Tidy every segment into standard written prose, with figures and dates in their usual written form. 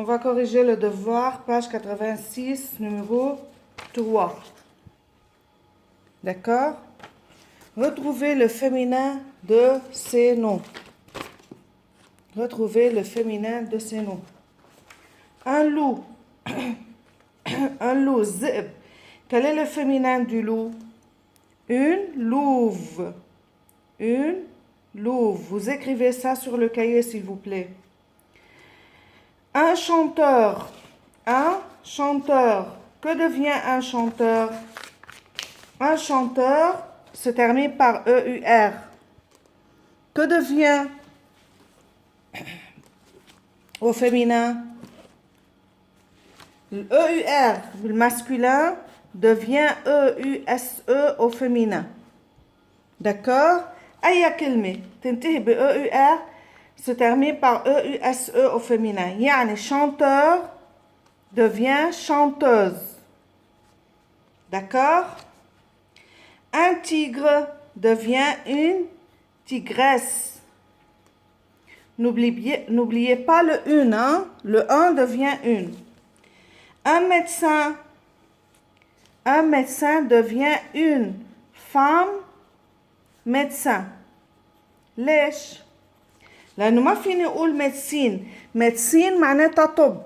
On va corriger le devoir, page 86, numéro 3. D'accord? Retrouvez le féminin de ces noms. Retrouvez le féminin de ces noms. Un loup. Un loup, zib. Quel est le féminin du loup? Une louve. Une louve. Vous écrivez ça sur le cahier, s'il vous plaît. Un chanteur. Un chanteur. Que devient un chanteur? Un chanteur se termine par EUR. Que devient au féminin? Le EUR, le masculin, devient EUSE au féminin. D'accord? أي كلمة تنتهي ب EUR se termine par EUSE au féminin. يعني chanteur devient chanteuse. D'accord? Un tigre devient une tigresse. N'oubliez pas le une, hein? Le un devient une. Un médecin devient une femme médecin. ليش؟ لأنه ما فيني أقول ميدسين. ميدسين معناتها طب.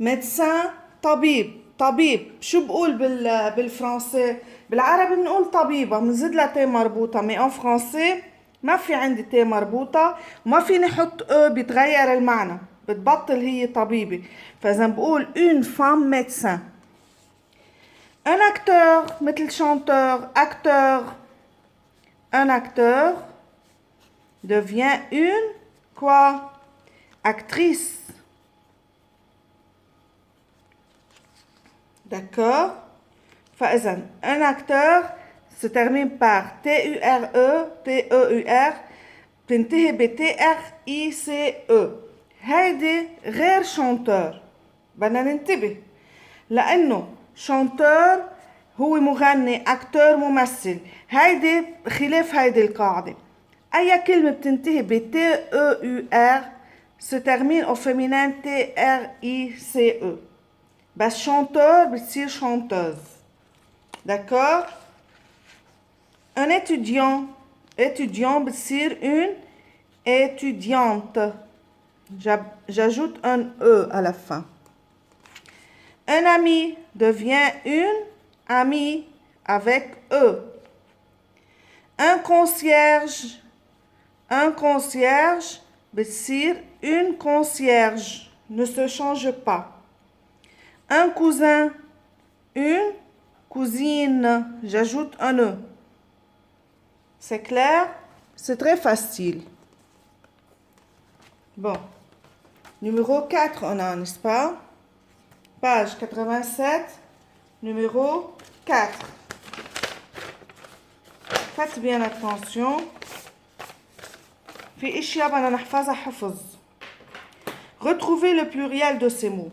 médecin طبيب. شو بقول بالفرنسي؟ بالعربي بنقول طبيبة بنزيد لها تي مربوطة. مي ان فرنسي ما في عندي تي مربوطة وما فيني احط بيتغير المعنى. بتبطل هي طبيبة. فإذا بقول une femme médecin. Un acteur مثل chanteur, acteur. Un acteur devient une quoi? Actrice. D'accord? فإذا un acteur se termine par TURE, TEUR, بتنتهي ب TRICE. هيدي غير chanteur. بدنا ننتبه لأنه chanteur هو مغني، acteur ممثل. هيدي خلاف هيدي القاعدة. أي كلمة بتنتهي ب TEUR se termine au féminin TRICE. بس chanteur بتصير chanteuse. D'accord? Un étudiant بتصير une étudiante. J'ajoute un E à la fin. Un ami devient une amie avec E. Un concierge بتصير une concierge. Ne se change pas. Un cousin, une cousine. J'ajoute un E. C'est clair? C'est très facile. Bon. Numéro 4, on a, n'est-ce pas? Page 87, numéro 4. Faites bien attention. في اشياء بدنا نحفظها حفظ. Retrouvez le pluriel de ces mots.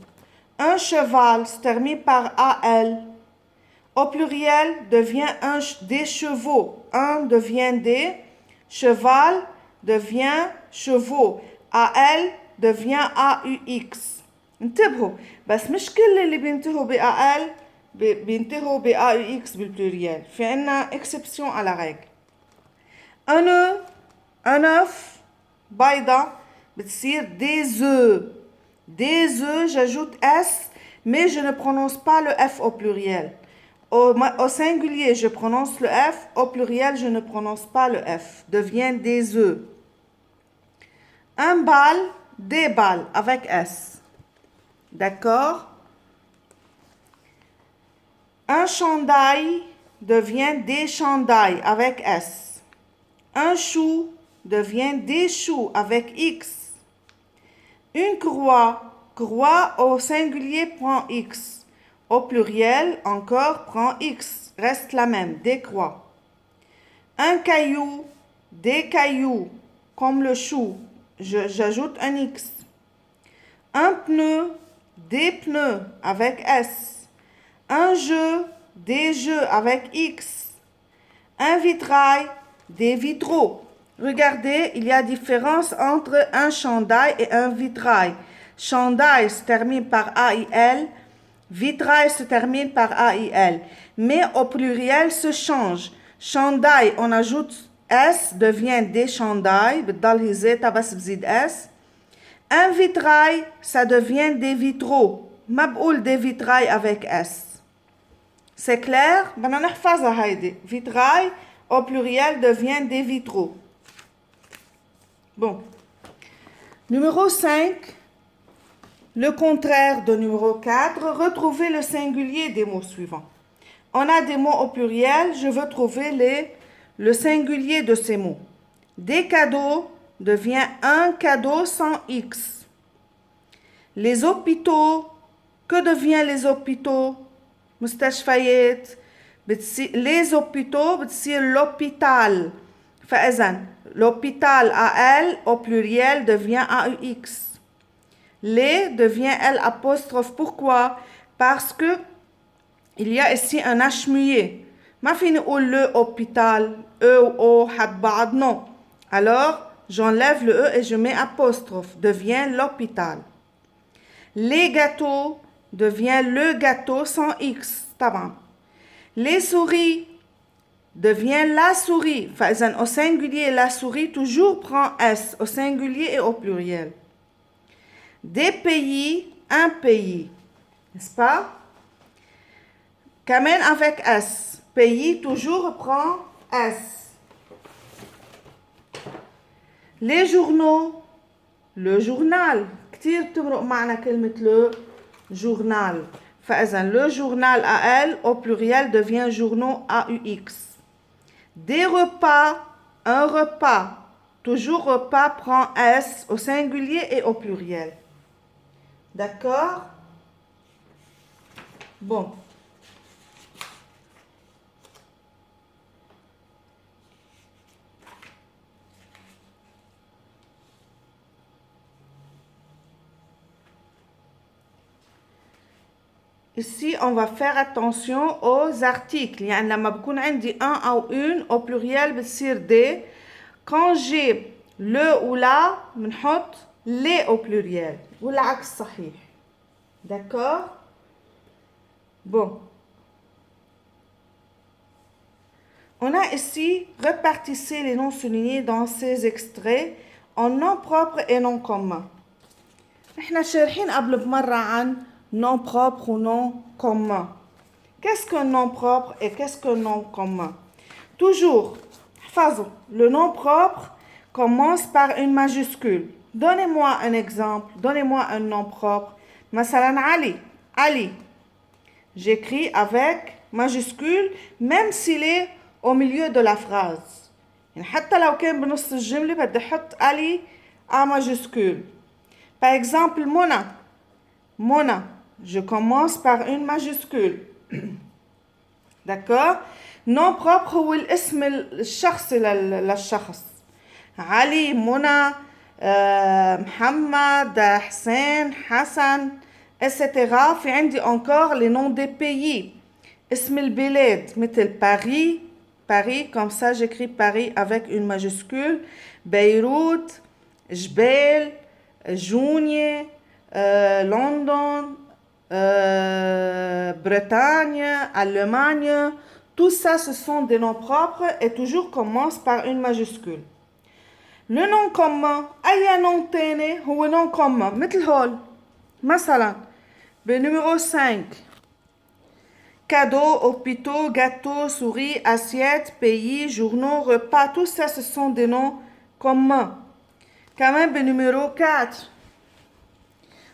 Un cheval se termine par AL. Au pluriel devient des chevaux. Un devient des. Cheval devient chevaux. AL devient AUX. انتبهوا بس مش كل اللي بينتهوا ب AL بينتهوا ب AUX بالبلوريال. في عنا exception à la règle. Un œuf بيضة بتصير des œufs. Des œufs, j'ajoute S, mais je ne prononce pas le F au pluriel. Au singulier, je prononce le F. Au pluriel, je ne prononce pas le F. Devient des œufs. Un bal, des balles avec S. D'accord? Un chandail devient des chandails avec S. Un chou devient des choux avec X. Une croix au singulier prend X. Au pluriel, encore, prend X. Reste la même, des croix. Un caillou, des cailloux, comme le chou. J'ajoute un X. Un pneu, des pneus, avec S. Un jeu, des jeux, avec X. Un vitrail, des vitraux. Regardez, il y a différence entre un chandail et un vitrail. chandail se termine par AIL, vitrail se termine par AIL. Mais au pluriel se change. Chandail, on ajoute S, devient des chandails. S. Un vitrail, ça devient des vitraux. Mab'oul des vitrails avec S. C'est clair? Vitrail, au pluriel, devient des vitraux. Bon. Numéro 5. Le contraire de numéro 4. Retrouvez le singulier des mots suivants. On a des mots au pluriel. Je veux trouver le singulier de ces mots. Des cadeaux devient un cadeau sans X. Les hôpitaux. Que devient les hôpitaux? مستشفيات. Les hôpitaux, بتصير l'hôpital. فإذا l'hôpital AL au pluriel devient AUX. Les devient L apostrophe. Pourquoi? Parce que il y a ici un H muet. ما فيني نقول le hôpital, E ou O حد بعض, non. Alors, j'enlève le E et je mets apostrophe. Devient l'hôpital. Les gâteaux devient le gâteau sans X. طبعا. Les souris devient la souris. فإذا au singulier, la souris toujours prend S. Au singulier et au pluriel. Des pays, un pays. N'est-ce pas? Kamen avec S. Pays toujours prend S. Les journaux, le journal. كتير بتمرق معنا كلمة le journal. فإذا le journal AL au pluriel devient journaux AUX. Des repas, un repas. Toujours repas prend S au singulier et au pluriel. D'accord? Bon. Ici, on va faire attention aux articles. يعني لما بكون عندي un ou une au pluriel بتصير des. Quand j'ai le ou la, بنحط les au pluriel. والعكس صحيح. D'accord? Bon. On a ici répartissé les noms soulignés dans ces extraits en noms propres et noms communs. احنا شارحين قبل بمرة عن nom propre ou nom commun. Qu'est-ce qu'un nom propre et qu'est-ce qu'un nom commun? Toujours, le nom propre commence par une majuscule. Donnez-moi un exemple, donnez-moi un nom propre. Masalan Ali, Ali. J'écris avec majuscule même s'il est au milieu de la phrase. يعني حتى لو كان بنص الجملة بدي أحط Ali en majuscule. Par exemple, Mona. Mona. Je commence par une majuscule. D'accord? Nom propre هو الاسم الشخصي للشخص. علي, منى, محمد, حسين, حسن, etc. في عندي encore les noms des pays. اسم البلاد مثل Paris, Paris, comme ça j'écris Paris avec une majuscule. Beyrouth, جبال, Jounieh, London, Bretagne, Allemagne, tout ça ce sont des noms propres et toujours commencent par une majuscule. Le nom commun, أي nom تاني هو nom commun مثل هول. مثلا numéro 5. Cadeaux, hôpitaux, gâteaux, souris, assiettes, pays, journaux, repas, tout ça ce sont des noms communs. Quand même numéro 4.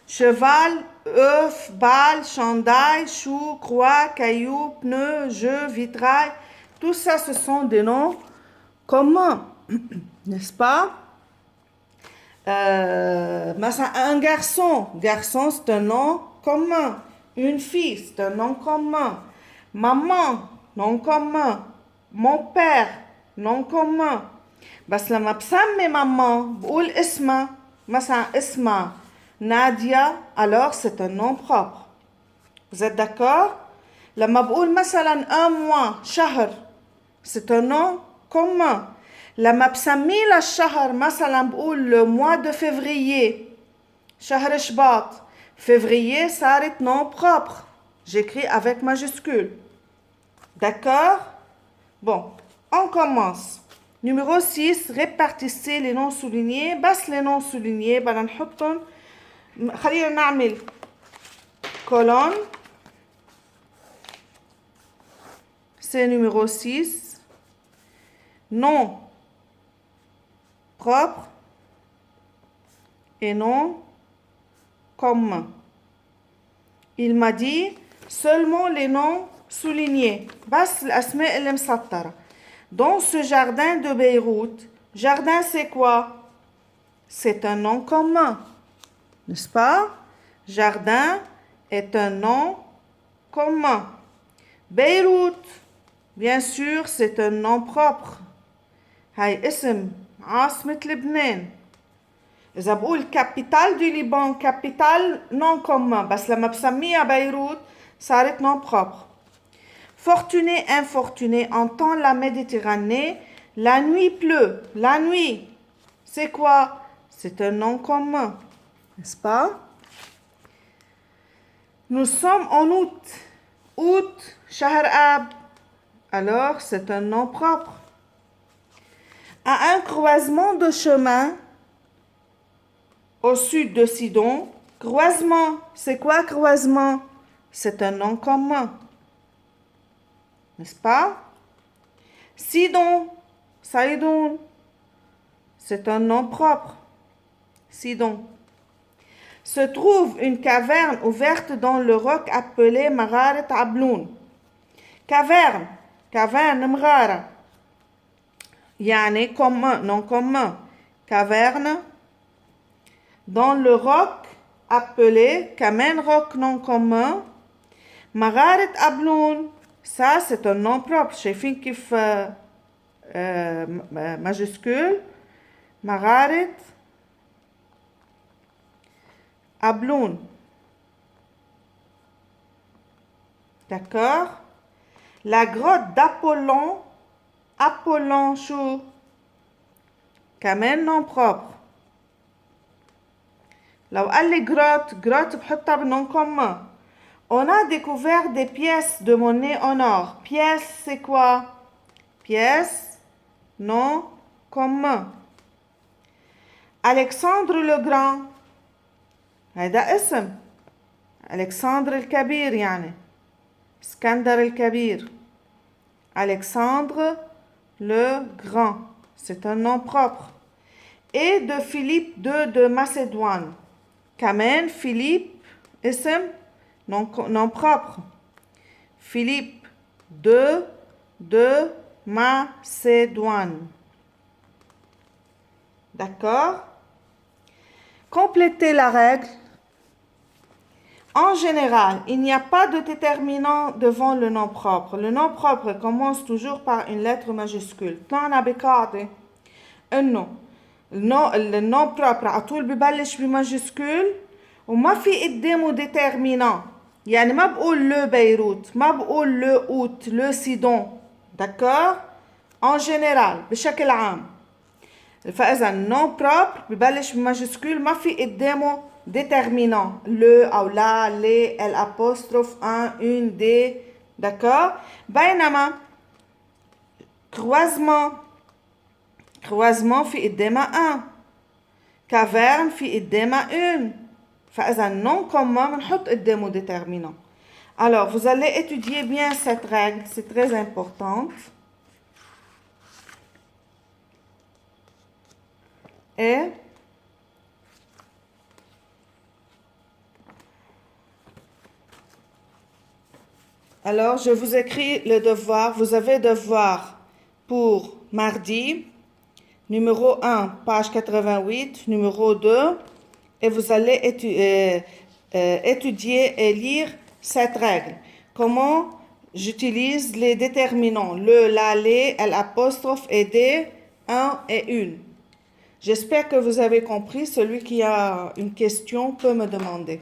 Cheval, œuf, balle, chandail, chou, croix, caillou, pneu, jeu, vitrail. Tout ça, ce sont des noms communs. N'est-ce pas? Un garçon. Garçon, c'est un nom commun. Une fille, c'est un nom commun. Maman, nom commun. Mon père, nom commun. بس لما بسمي ماما بقول اسمها مثلا اسمها Nadia, alors c'est un nom propre. Vous êtes d'accord? لما بقول مثلا un mois شهر c'est un nom commun. لما بسمي للشهر مثلا بقول le mois de février شهر شباط. Février صارت nom propre. J'écris avec majuscule. D'accord? Bon, on commence. Numéro 6, répartissez les noms soulignés. بس les noms soulignés بدنا نحطهم. خلينا نعمل colonne. C'est numéro 6. Nom propre et nom commun. Il m'a dit seulement les noms soulignés. بس الأسماء اللي مسطرة. Dans ce jardin de Beyrouth, jardin c'est quoi? C'est un nom commun, n'est-ce pas? Jardin est un nom commun. Beyrouth, bien sûr, c'est un nom propre. هاي اسم عاصمة لبنان. إذا بقول capitale du Liban, capitale non commun. بس لما بسميها بيروت صارت nom propre. Fortuné, infortuné, entend la Méditerranée. La nuit pleut. La nuit, c'est quoi? C'est un nom commun, n'est-ce pas? Nous sommes en août. Août, شهر آب. Alors, c'est un nom propre. À un croisement de chemin au sud de Sidon, croisement, c'est quoi croisement? C'est un nom commun, n'est-ce pas? Sidon, Saïdoun, c'est un nom propre. Sidon. Se trouve une caverne ouverte dans le roc appelé Magharet Abloun. Caverne, caverne Mghara. Yani commun, non commun. Caverne dans le roc appelé Kamen roc non commun. Magharet Abloun, ça c'est un nom propre. شايفين كيف majuscule. Magharet Abloun. D'accord? La grotte d'Apollon. Apollon chou. كمان nom propre. لو قال لي grotte بحطها بالnom commun. On a découvert des pièces de monnaie en or. Pièce, c'est quoi? Pièce, nom commun. Alexandre le Grand. هذا اسم. Alexandre الكبير يعني. اسكندر الكبير. Alexandre le Grand. C'est un nom propre. Et de Philippe II de Macédoine. كمان Philippe, اسم, nom propre. Philippe II de Macédoine. D'accord? Complétez la règle. En général, il n'y a pas de déterminant devant le nom propre. Le nom propre commence toujours par une lettre majuscule. طلعنا بقاعدة إنه النوم propre على طول ببلش بماجسكول وما في قدامه déterminant. يعني ما بقول le بيروت، ما بقول le août، le Sidon. D'accord? En général, بشكل عام. فإذا النوم propre ببلش بماجسكول ما في قدامه déterminant. Le أو la, les, L apostrophe, un, une, des. D'accord? بينما croisement في قدامها un. Caverne في قدامها une. فإذا non commun بنحط قدامه déterminant. Alors, vous allez étudier bien cette règle, c'est très importante. Et alors, je vous écris le devoir. Vous avez devoir pour mardi, numéro 1, page 88, numéro 2, et vous allez étudier et lire cette règle. Comment j'utilise les déterminants, le, la, les, l'apostrophe et des, un et une. J'espère que vous avez compris. Celui qui a une question peut me demander.